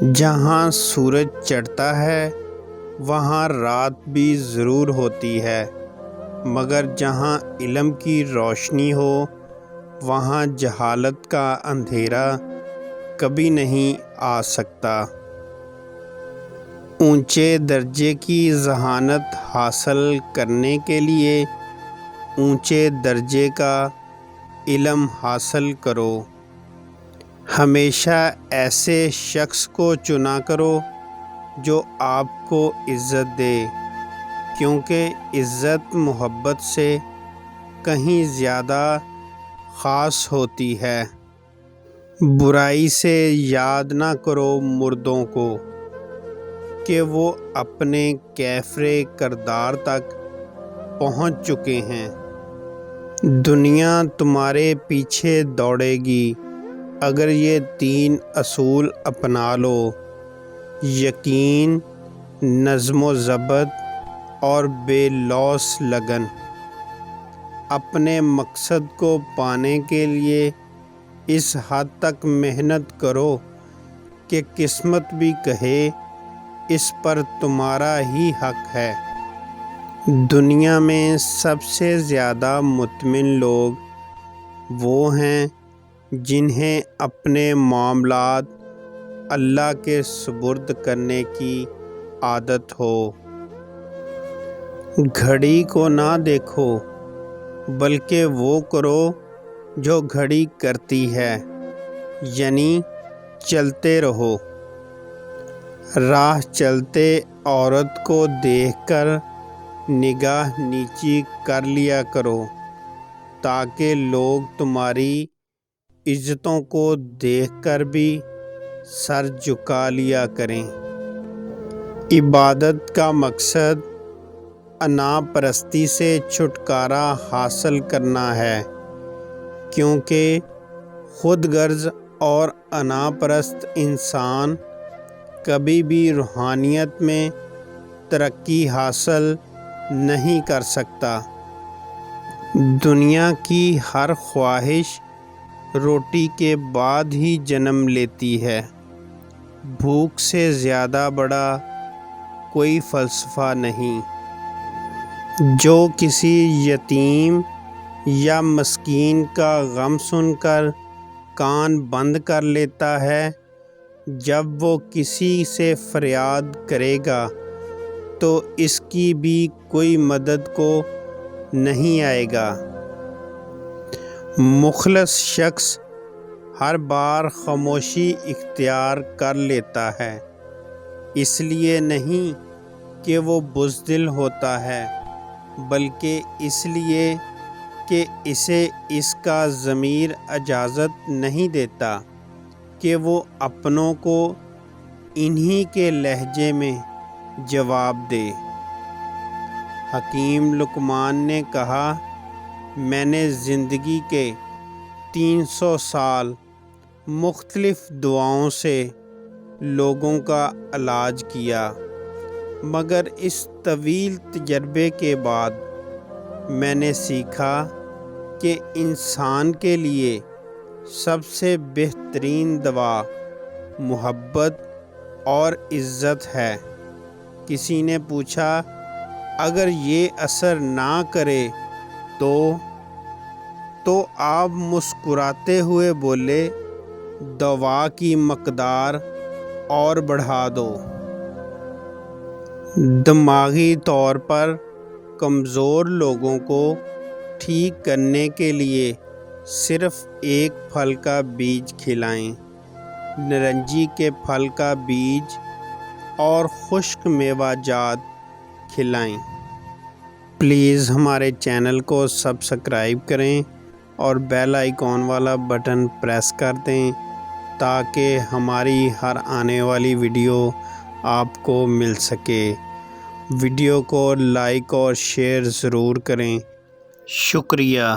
جہاں سورج چڑھتا ہے وہاں رات بھی ضرور ہوتی ہے، مگر جہاں علم کی روشنی ہو وہاں جہالت کا اندھیرا کبھی نہیں آ سکتا۔ اونچے درجے کی ذہانت حاصل کرنے کے لیے اونچے درجے کا علم حاصل کرو۔ ہمیشہ ایسے شخص کو چنا کرو جو آپ کو عزت دے، کیونکہ عزت محبت سے کہیں زیادہ خاص ہوتی ہے۔ برائی سے یاد نہ کرو مردوں کو کہ وہ اپنے کیفر کردار تک پہنچ چکے ہیں۔ دنیا تمہارے پیچھے دوڑے گی اگر یہ 3 اصول اپنا لو: یقین، نظم و ضبط اور بے لوث لگن۔ اپنے مقصد کو پانے کے لیے اس حد تک محنت کرو کہ قسمت بھی کہے اس پر تمہارا ہی حق ہے۔ دنیا میں سب سے زیادہ مطمئن لوگ وہ ہیں جنہیں اپنے معاملات اللہ کے سپرد کرنے کی عادت ہو۔ گھڑی کو نہ دیکھو بلکہ وہ کرو جو گھڑی کرتی ہے، یعنی چلتے رہو۔ راہ چلتے عورت کو دیکھ کر نگاہ نیچی کر لیا کرو تاکہ لوگ تمہاری عزتوں کو دیکھ کر بھی سر جھکا لیا کریں۔ عبادت کا مقصد انا پرستی سے چھٹکارا حاصل کرنا ہے، کیونکہ خود غرض اور انا پرست انسان کبھی بھی روحانیت میں ترقی حاصل نہیں کر سکتا۔ دنیا کی ہر خواہش روٹی کے بعد ہی جنم لیتی ہے۔ بھوک سے زیادہ بڑا کوئی فلسفہ نہیں۔ جو کسی یتیم یا مسکین کا غم سن کر کان بند کر لیتا ہے، جب وہ کسی سے فریاد کرے گا تو اس کی بھی کوئی مدد کو نہیں آئے گا۔ مخلص شخص ہر بار خاموشی اختیار کر لیتا ہے، اس لیے نہیں کہ وہ بزدل ہوتا ہے، بلکہ اس لیے کہ اسے اس کا ضمیر اجازت نہیں دیتا کہ وہ اپنوں کو انہی کے لہجے میں جواب دے۔ حکیم لقمان نے کہا، میں نے زندگی کے 300 سال مختلف دعاؤں سے لوگوں کا علاج کیا، مگر اس طویل تجربے کے بعد میں نے سیکھا کہ انسان کے لیے سب سے بہترین دوا محبت اور عزت ہے۔ کسی نے پوچھا، اگر یہ اثر نہ کرے تو آپ مسکراتے ہوئے بولے، دوا کی مقدار اور بڑھا دو۔ دماغی طور پر کمزور لوگوں کو ٹھیک کرنے کے لیے صرف ایک پھل کا بیج کھلائیں، نارنجی کے پھل کا بیج اور خشک میوہ جات کھلائیں۔ پلیز ہمارے چینل کو سبسکرائب کریں اور بیل آئیکن والا بٹن پریس کر دیں تاکہ ہماری ہر آنے والی ویڈیو آپ کو مل سکے۔ ویڈیو کو لائک اور شیئر ضرور کریں۔ شکریہ۔